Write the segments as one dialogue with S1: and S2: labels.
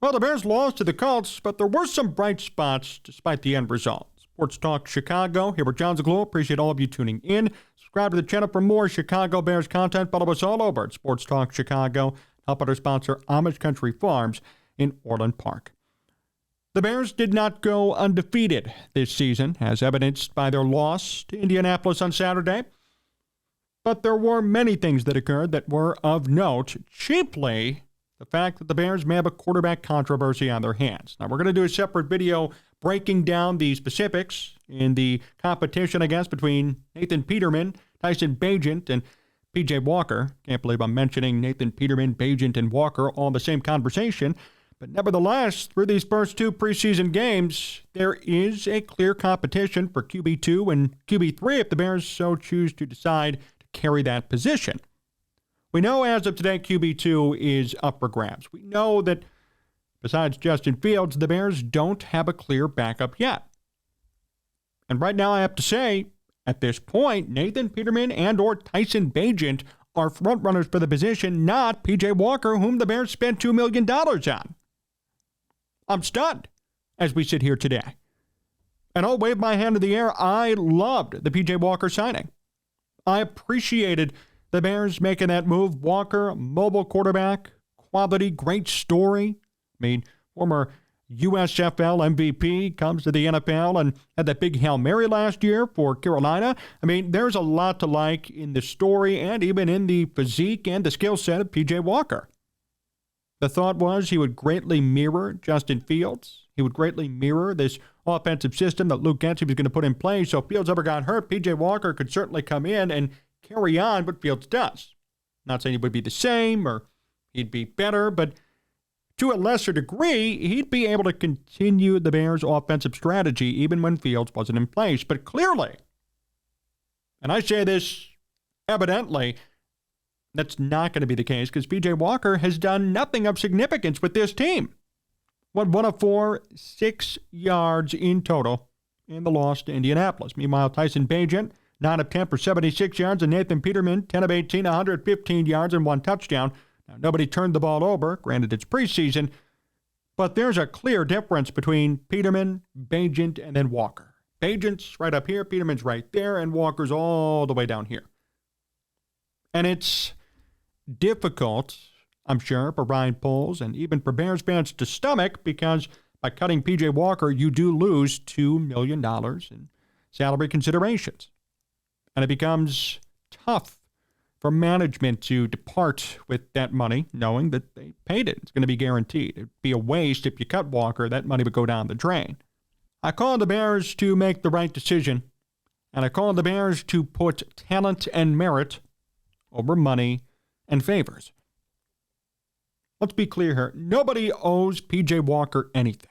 S1: Well, the Bears lost to the Colts, but there were some bright spots despite the end result. Sports Talk Chicago, here with Jon Zaghloul. Appreciate all of you tuning in. Subscribe to the channel for more Chicago Bears content. Follow us all over at Sports Talk Chicago. Help out our sponsor, Amish Country Farms in Orland Park. The Bears did not go undefeated this season, as evidenced by their loss to Indianapolis on Saturday. But there were many things that occurred that were of note, chiefly the fact that the Bears may have a quarterback controversy on their hands. Now, we're going to do a separate video breaking down the specifics in the competition, I guess, between Nathan Peterman, Tyson Bagent, and P.J. Walker. Can't believe I'm mentioning Nathan Peterman, Bagent, and Walker all in the same conversation. But nevertheless, through these first two preseason games, there is a clear competition for QB2 and QB3 if the Bears so choose to decide to carry that position. We know as of today, QB2 is up for grabs. We know that besides Justin Fields, the Bears don't have a clear backup yet. And right now, I have to say, at this point, Nathan Peterman and or Tyson Bagent are frontrunners for the position, not P.J. Walker, whom the Bears spent $2 million on. I'm stunned as we sit here today. And I'll wave my hand in the air. I loved the P.J. Walker signing. I appreciated the Bears making that move. Walker, mobile quarterback, quality, great story. I mean, former USFL MVP, comes to the NFL and had that big Hail Mary last year for Carolina. I mean, there's a lot to like in the story and even in the physique and the skill set of P.J. Walker. The thought was he would greatly mirror Justin Fields. He would greatly mirror this offensive system that Luke Getsy was going to put in place. So if Fields ever got hurt, P.J. Walker could certainly come in and carry on what Fields does. Not saying he would be the same or he'd be better, but to a lesser degree, he'd be able to continue the Bears' offensive strategy even when Fields wasn't in place. But clearly, and I say this evidently, that's not going to be the case because P.J. Walker has done nothing of significance with this team. Went 1 of 4, 6 yards in total in the loss to Indianapolis. Meanwhile, Tyson Bagent, 9 of 10 for 76 yards, and Nathan Peterman, 10 of 18, 115 yards and 1 touchdown. Now, nobody turned the ball over. Granted, it's preseason, but there's a clear difference between Peterman, Bagent, and then Walker. Bagent's right up here, Peterman's right there, and Walker's all the way down here. And it's difficult, I'm sure, for Ryan Poles and even for Bears fans to stomach because by cutting P.J. Walker, you do lose $2 million in salary considerations. And it becomes tough for management to depart with that money, knowing that they paid it. It's going to be guaranteed. It'd be a waste if you cut Walker. That money would go down the drain. I call on the Bears to make the right decision, and I call on the Bears to put talent and merit over money and favors. Let's be clear here. Nobody owes P.J. Walker anything.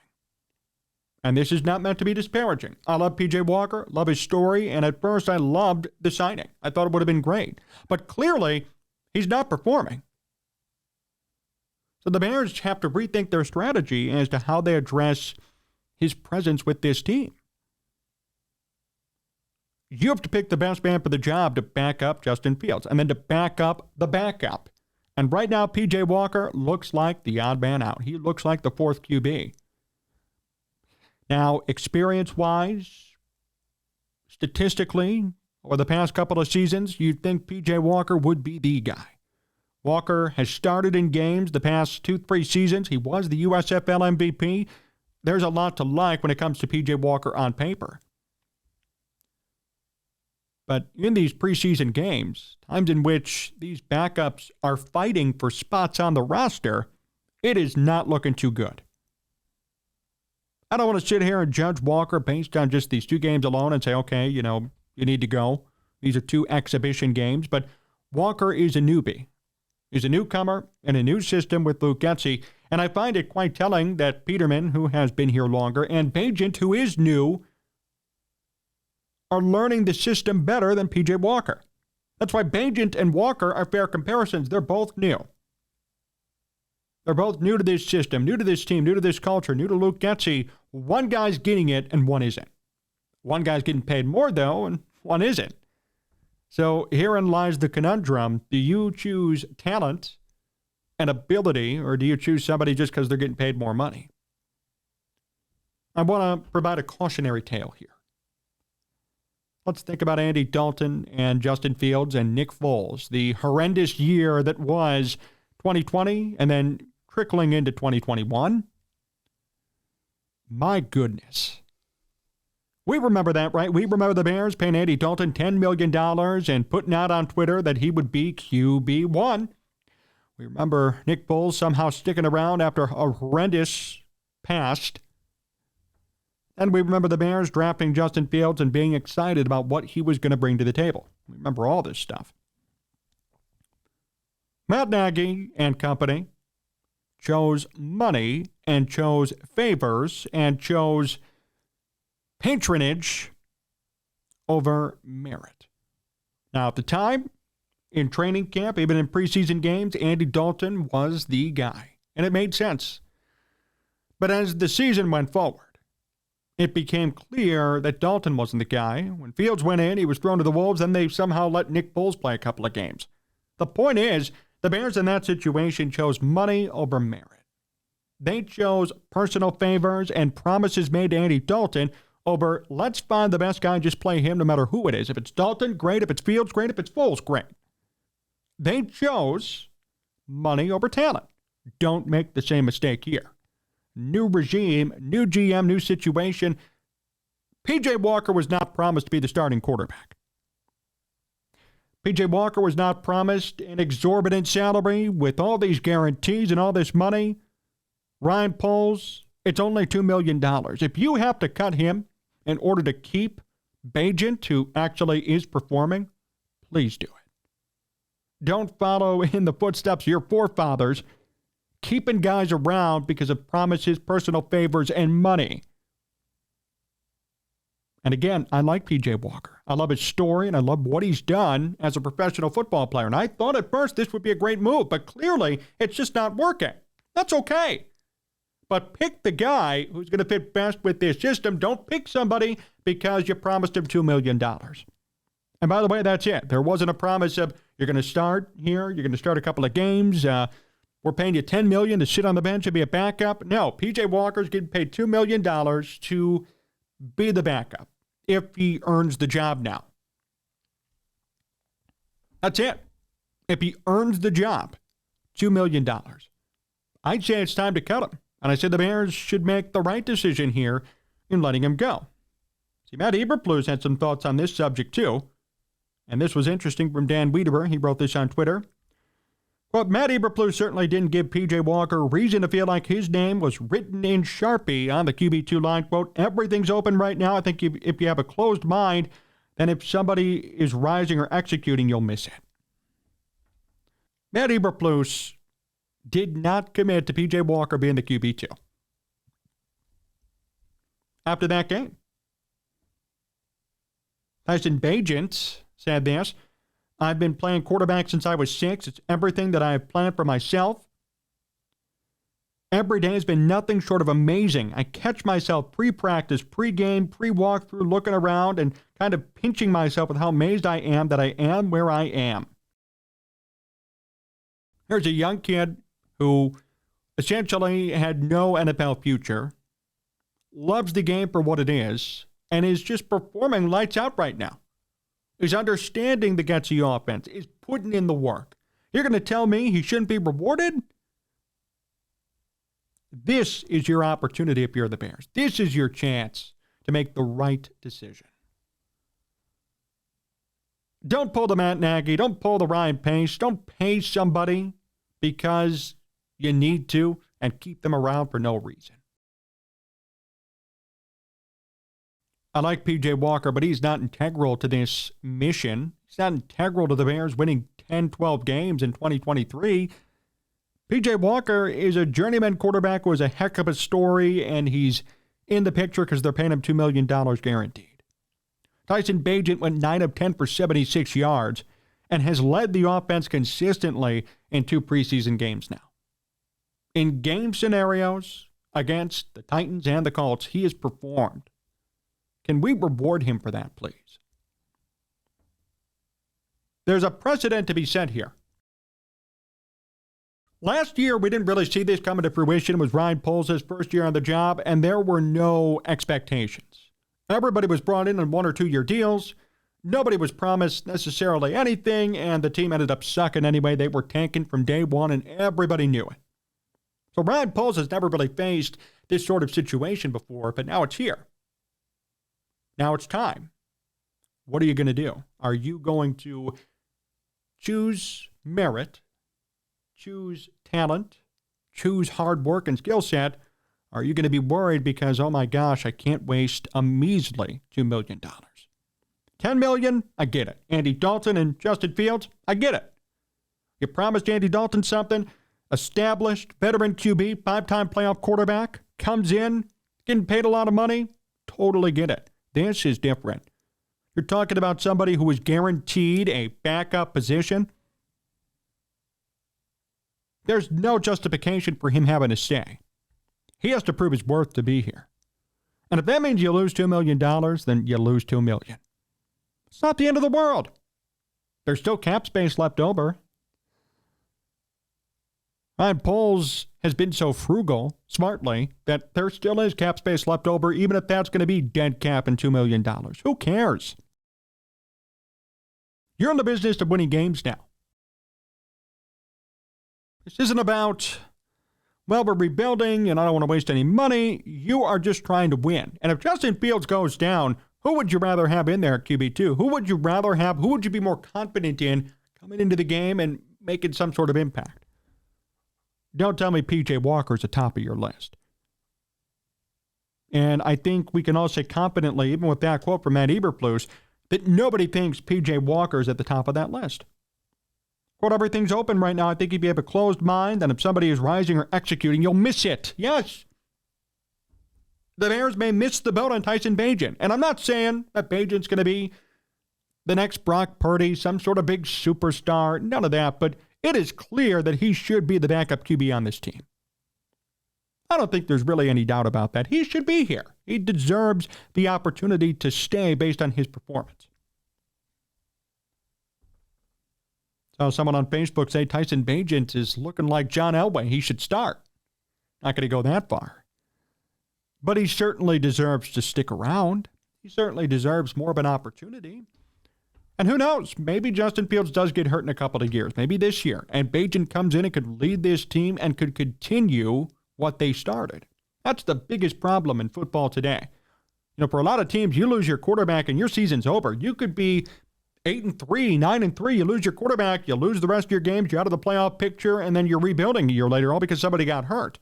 S1: And this is not meant to be disparaging. I love P.J. Walker, love his story, and at first I loved the signing. I thought it would have been great. But clearly, he's not performing. So the Bears have to rethink their strategy as to how they address his presence with this team. You have to pick the best man for the job to back up Justin Fields and then to back up the backup. And right now, P.J. Walker looks like the odd man out. He looks like the fourth QB. Now, experience-wise, statistically, over the past couple of seasons, you'd think P.J. Walker would be the guy. Walker has started in games the past 2-3 seasons. He was the USFL MVP. There's a lot to like when it comes to P.J. Walker on paper. But in these preseason games, times in which these backups are fighting for spots on the roster, it is not looking too good. I don't want to sit here and judge Walker based on just these 2 games alone and say, okay, you need to go. These are 2 exhibition games. But Walker is a newbie. He's a newcomer in a new system with Luke Getsy. And I find it quite telling that Peterman, who has been here longer, and Bagent, who is new, are learning the system better than P.J. Walker. That's why Bagent and Walker are fair comparisons. They're both new. They're both new to this system, new to this team, new to this culture, new to Luke Getsy. One guy's getting it and one isn't. One guy's getting paid more, though, and one isn't. So herein lies the conundrum. Do you choose talent and ability, or do you choose somebody just because they're getting paid more money? I want to provide a cautionary tale here. Let's think about Andy Dalton and Justin Fields and Nick Foles, the horrendous year that was 2020 and then trickling into 2021. My goodness. We remember that, right? We remember the Bears paying Andy Dalton $10 million and putting out on Twitter that he would be QB1. We remember Nick Foles somehow sticking around after a horrendous past. And we remember the Bears drafting Justin Fields and being excited about what he was going to bring to the table. We remember all this stuff. Matt Nagy and company chose money and chose favors and chose patronage over merit. Now, at the time, in training camp, even in preseason games, Andy Dalton was the guy. And it made sense. But as the season went forward, it became clear that Dalton wasn't the guy. When Fields went in, he was thrown to the wolves, and they somehow let Nick Foles play a couple of games. The point is, the Bears in that situation chose money over merit. They chose personal favors and promises made to Andy Dalton over, let's find the best guy and just play him no matter who it is. If it's Dalton, great. If it's Fields, great. If it's Foles, great. They chose money over talent. Don't make the same mistake here. New regime, new GM, new situation. P.J. Walker was not promised to be the starting quarterback. P.J. Walker was not promised an exorbitant salary with all these guarantees and all this money. Ryan Poles, it's only $2 million. If you have to cut him in order to keep Bagent, who actually is performing, please do it. Don't follow in the footsteps of your forefathers, keeping guys around because of promises, personal favors, and money. And again, I like P.J. Walker. I love his story, and I love what he's done as a professional football player. And I thought at first this would be a great move, but clearly it's just not working. That's okay. But pick the guy who's going to fit best with this system. Don't pick somebody because you promised him $2 million. And by the way, that's it. There wasn't a promise of you're going to start here, you're going to start a couple of games, we're paying you $10 million to sit on the bench and be a backup. No, P.J. Walker's getting paid $2 million to be the backup if he earns the job now. That's it. If he earns the job, $2 million. I'd say it's time to cut him. And I said the Bears should make the right decision here in letting him go. See, Matt Eberflus had some thoughts on this subject too. And this was interesting from Dan Wiedeber. He wrote this on Twitter. Quote, Matt Eberflus certainly didn't give P.J. Walker reason to feel like his name was written in Sharpie on the QB2 line. Quote, everything's open right now. I think if you have a closed mind, then if somebody is rising or executing, you'll miss it. Matt Eberflus did not commit to P.J. Walker being the QB2 after that game. Tyson Bagent said this. I've been playing quarterback since I was 6. It's everything that I have planned for myself. Every day has been nothing short of amazing. I catch myself pre-practice, pre-game, pre-walkthrough, looking around and kind of pinching myself with how amazed I am that I am where I am. Here's a young kid who essentially had no NFL future, loves the game for what it is, and is just performing lights out right now. Is understanding the gutsy offense, is putting in the work. You're going to tell me he shouldn't be rewarded? This is your opportunity if you're the Bears. This is your chance to make the right decision. Don't pull the Matt Nagy. Don't pull the Ryan Pace. Don't pay somebody because you need to and keep them around for no reason. I like P.J. Walker, but he's not integral to this mission. He's not integral to the Bears winning 10, 12 games in 2023. P.J. Walker is a journeyman quarterback who has a heck of a story, and he's in the picture because they're paying him $2 million guaranteed. Tyson Bagent went 9 of 10 for 76 yards and has led the offense consistently in 2 preseason games now. In game scenarios against the Titans and the Colts, he has performed. Can we reward him for that, please? There's a precedent to be set here. Last year, we didn't really see this coming to fruition. It was Ryan Poles' first year on the job, and there were no expectations. Everybody was brought in on 1 or 2 year deals. Nobody was promised necessarily anything, and the team ended up sucking anyway. They were tanking from day one, and everybody knew it. So Ryan Poles has never really faced this sort of situation before, but now it's here. Now it's time. What are you going to do? Are you going to choose merit, choose talent, choose hard work and skill set? Are you going to be worried because, oh my gosh, I can't waste a measly $2 million? $10 million, I get it. Andy Dalton and Justin Fields, I get it. You promised Andy Dalton something, established veteran QB, 5-time playoff quarterback, comes in, getting paid a lot of money, totally get it. This is different. You're talking about somebody who was guaranteed a backup position. There's no justification for him having to stay. He has to prove his worth to be here. And if that means you lose $2 million, then you lose $2 million. It's not the end of the world. There's still cap space left over. Ryan Poles has been so frugal, smartly, that there still is cap space left over, even if that's going to be dead cap and $2 million. Who cares? You're in the business of winning games now. This isn't about, well, we're rebuilding and I don't want to waste any money. You are just trying to win. And if Justin Fields goes down, who would you rather have in there at QB2? Who would you rather have? Who would you be more confident in coming into the game and making some sort of impact? Don't tell me P.J. Walker's the top of your list. And I think we can all say confidently, even with that quote from Matt Eberflus, that nobody thinks P.J. Walker's at the top of that list. Quote, everything's open right now. I think if you have a closed mind, and if somebody is rising or executing, you'll miss it. Yes. The Bears may miss the boat on Tyson Bagent. And I'm not saying that Bagent's going to be the next Brock Purdy, some sort of big superstar. None of that. But it is clear that he should be the backup QB on this team. I don't think there's really any doubt about that. He should be here. He deserves the opportunity to stay based on his performance. So someone on Facebook say Tyson Bagent is looking like John Elway. He should start. Not going to go that far. But he certainly deserves to stick around. He certainly deserves more of an opportunity. And who knows? Maybe Justin Fields does get hurt in a couple of years. Maybe this year. And Bagent comes in and could lead this team and could continue what they started. That's the biggest problem in football today. You know, for a lot of teams, you lose your quarterback and your season's over. You could be 8-3, 9-3. You lose your quarterback, you lose the rest of your games, you're out of the playoff picture, and then you're rebuilding a year later, all because somebody got hurt.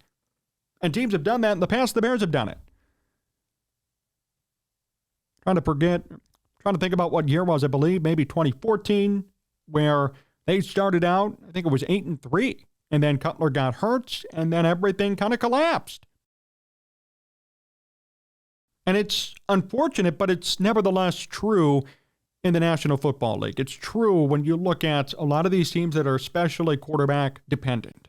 S1: And teams have done that in the past. The Bears have done it. Trying to think about what year was, I believe, maybe 2014, where they started out, I think it was 8-3. And then Cutler got hurt, and then everything kind of collapsed. And it's unfortunate, but it's nevertheless true in the National Football League. It's true when you look at a lot of these teams that are especially quarterback dependent.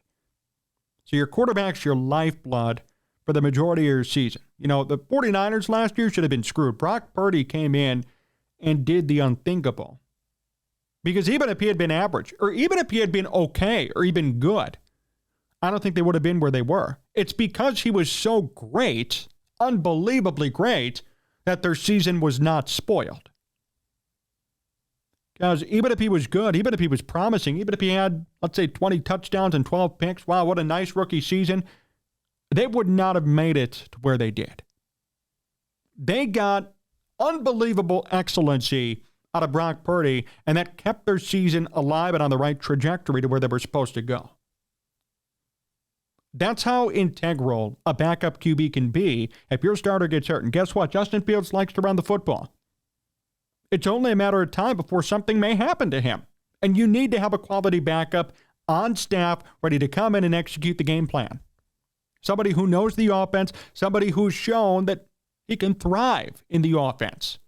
S1: So your quarterback's your lifeblood for the majority of your season. You know, the 49ers last year should have been screwed. Brock Purdy came in and did the unthinkable. Because even if he had been average, or even if he had been okay, or even good, I don't think they would have been where they were. It's because he was so great, unbelievably great, that their season was not spoiled. Because even if he was good, even if he was promising, even if he had, let's say, 20 touchdowns and 12 picks, wow, what a nice rookie season, they would not have made it to where they did. They got unbelievable excellency out of Brock Purdy, and that kept their season alive and on the right trajectory to where they were supposed to go. That's how integral a backup QB can be if your starter gets hurt. And guess what? Justin Fields likes to run the football. It's only a matter of time before something may happen to him. And you need to have a quality backup on staff ready to come in and execute the game plan. Somebody who knows the offense, somebody who's shown that he can thrive in the offense,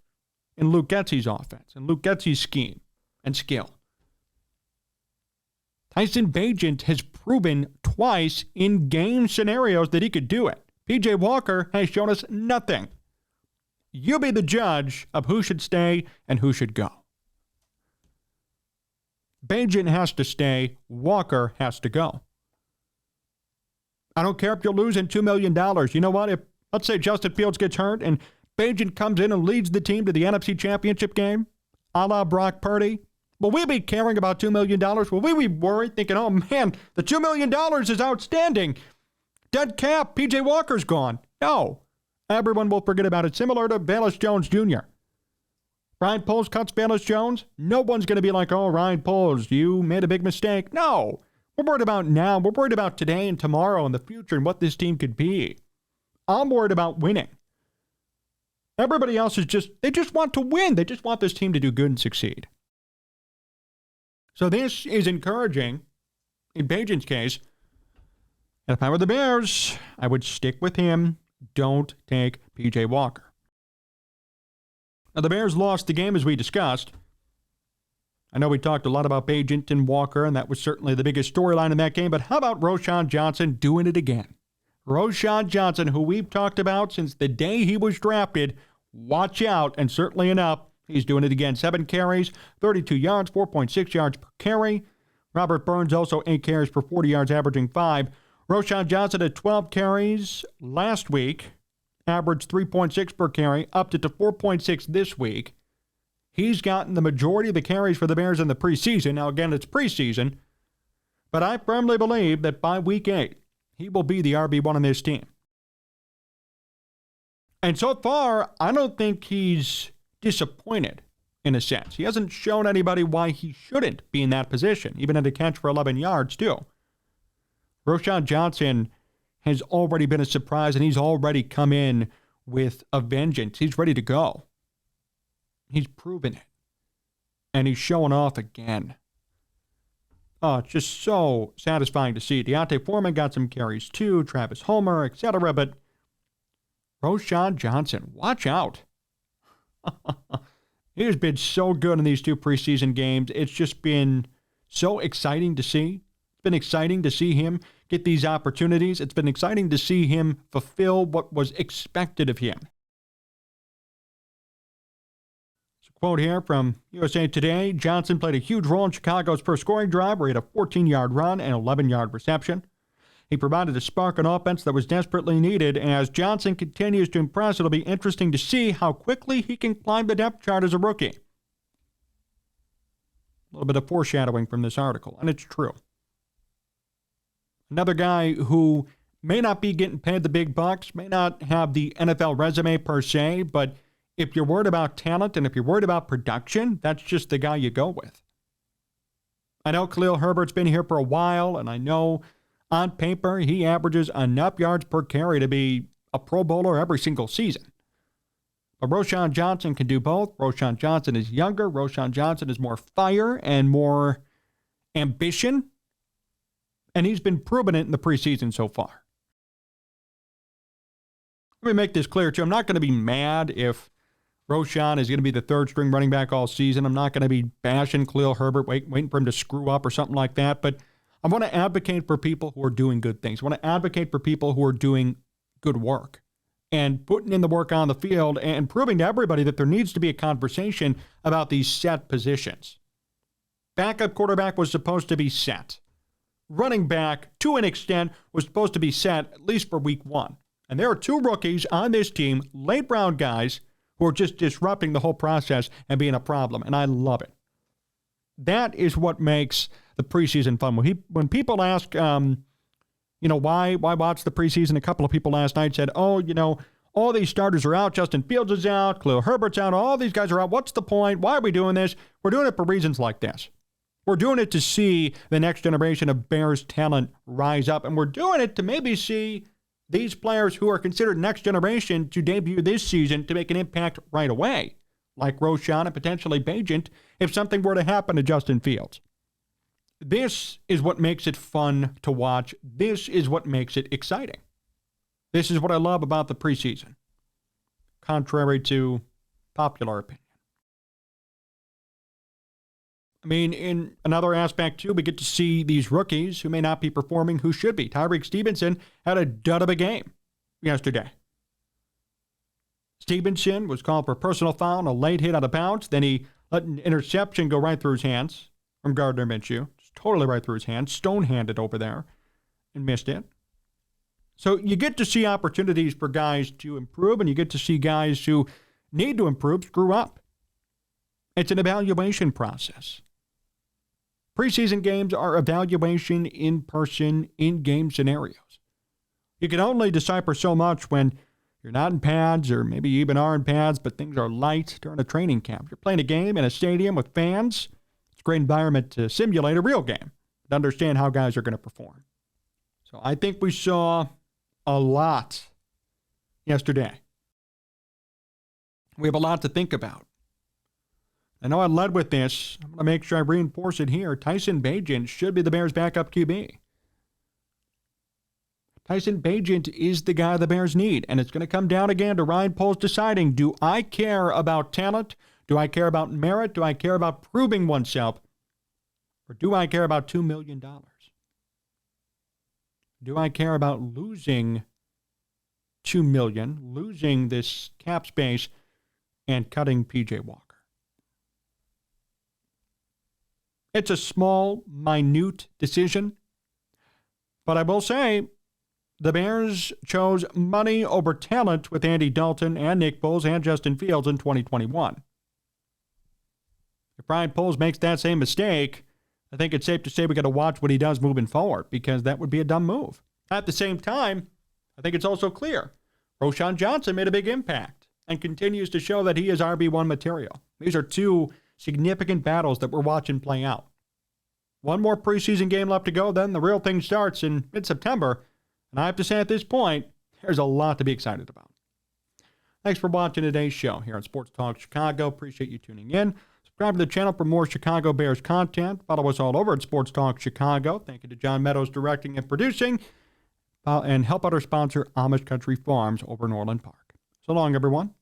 S1: in Luke Getsy's offense, in Luke Getsy's scheme and skill. Tyson Bagent has proven twice in game scenarios that he could do it. P.J. Walker has shown us nothing. You be the judge of who should stay and who should go. Bagent has to stay. Walker has to go. I don't care if you're losing $2 million. You know what? If, let's say, Justin Fields gets hurt and Bagent comes in and leads the team to the NFC Championship game, a la Brock Purdy, will we be caring about $2 million? Will we be worried, thinking, oh, man, the $2 million is outstanding. Dead cap, P.J. Walker's gone. No. Everyone will forget about it, similar to Velus Jones Jr. Ryan Poles cuts Velus Jones. No one's going to be like, oh, Ryan Poles, you made a big mistake. No. We're worried about now. We're worried about today and tomorrow and the future and what this team could be. I'm worried about winning. Everybody else is they just want to win. They just want this team to do good and succeed. So this is encouraging in Bagent's case. And if I were the Bears, I would stick with him. Don't take P.J. Walker. Now, the Bears lost the game as we discussed. I know we talked a lot about Bagent and Walker, and that was certainly the biggest storyline in that game, but how about Roschon Johnson doing it again? Roschon Johnson, who we've talked about since the day he was drafted, watch out, and certainly enough, he's doing it again. 7 carries, 32 yards, 4.6 yards per carry. Robert Burns also 8 carries for 40 yards, averaging 5. Roschon Johnson had 12 carries last week, averaged 3.6 per carry, upped it to 4.6 this week. He's gotten the majority of the carries for the Bears in the preseason. Now, again, it's preseason, but I firmly believe that by week 8, he will be the RB1 on this team. And so far, I don't think he's disappointed in a sense. He hasn't shown anybody why he shouldn't be in that position, even at a catch for 11 yards, too. Roschon Johnson has already been a surprise, and he's already come in with a vengeance. He's ready to go. He's proven it. And he's showing off again. Oh, it's just so satisfying to see. Deontay Foreman got some carries too, Travis Homer, etc. But Roschon Johnson, watch out. He has been so good in these 2 preseason games. It's just been so exciting to see. It's been exciting to see him get these opportunities. It's been exciting to see him fulfill what was expected of him. Quote here from USA Today, Johnson played a huge role in Chicago's first scoring drive where he had a 14-yard run and 11-yard reception. He provided a spark on offense that was desperately needed. As Johnson continues to impress, it'll be interesting to see how quickly he can climb the depth chart as a rookie. A little bit of foreshadowing from this article, and it's true. Another guy who may not be getting paid the big bucks, may not have the NFL resume per se, but if you're worried about talent and if you're worried about production, that's just the guy you go with. I know Khalil Herbert's been here for a while, and I know on paper he averages enough yards per carry to be a Pro Bowler every single season. But Roschon Johnson can do both. Roschon Johnson is younger. Roschon Johnson is more fire and more ambition. And he's been proving it in the preseason so far. Let me make this clear, too. I'm not going to be mad if Roschon is going to be the 3rd-string running back all season. I'm not going to be bashing Khalil Herbert, waiting for him to screw up or something like that. But I want to advocate for people who are doing good things. I want to advocate for people who are doing good work and putting in the work on the field and proving to everybody that there needs to be a conversation about these set positions. Backup quarterback was supposed to be set. Running back, to an extent, was supposed to be set, at least for week 1. And there are 2 rookies on this team, late-round guys, who are just disrupting the whole process and being a problem. And I love it. That is what makes the preseason fun. When people ask, why watch the preseason? A couple of people last night said, all these starters are out. Justin Fields is out. Khalil Herbert's out. All these guys are out. What's the point? Why are we doing this? We're doing it for reasons like this. We're doing it to see the next generation of Bears talent rise up. And we're doing it to maybe see these players who are considered next generation to debut this season to make an impact right away, like Roschon and potentially Bagent, if something were to happen to Justin Fields. This is what makes it fun to watch. This is what makes it exciting. This is what I love about the preseason, contrary to popular opinion. I mean, in another aspect, too, we get to see these rookies who may not be performing who should be. Tyreek Stevenson had a dud of a game yesterday. Stevenson was called for a personal foul and a late hit out of bounds. Then he let an interception go right through his hands from Gardner Minshew. Just totally right through his hands. Stone-handed over there and missed it. So you get to see opportunities for guys to improve, and you get to see guys who need to improve screw up. It's an evaluation process. Preseason games are evaluation in person, in-game scenarios. You can only decipher so much when you're not in pads, or maybe you even are in pads, but things are light during a training camp. You're playing a game in a stadium with fans. It's a great environment to simulate a real game, to understand how guys are going to perform. So I think we saw a lot yesterday. We have a lot to think about. I know I led with this. I'm going to make sure I reinforce it here. Tyson Bagent should be the Bears' backup QB. Tyson Bagent is the guy the Bears need, and it's going to come down again to Ryan Poles deciding, do I care about talent? Do I care about merit? Do I care about proving oneself? Or do I care about $2 million? Do I care about losing $2 million, losing this cap space, and cutting P.J. Walker? It's a small, minute decision, but I will say the Bears chose money over talent with Andy Dalton and Nick Foles and Justin Fields in 2021. If Ryan Poles makes that same mistake, I think it's safe to say we got to watch what he does moving forward, because that would be a dumb move. At the same time, I think it's also clear Roschon Johnson made a big impact and continues to show that he is RB1 material. These are two significant battles that we're watching play out. One more preseason game left to go, then the real thing starts in mid-September. And I have to say at this point, there's a lot to be excited about. Thanks for watching today's show here on Sports Talk Chicago. Appreciate you tuning in. Subscribe to the channel for more Chicago Bears content. Follow us all over at Sports Talk Chicago. Thank you to John Meadows directing and producing. And help out our sponsor, Amish Country Farms over in Orland Park. So long, everyone.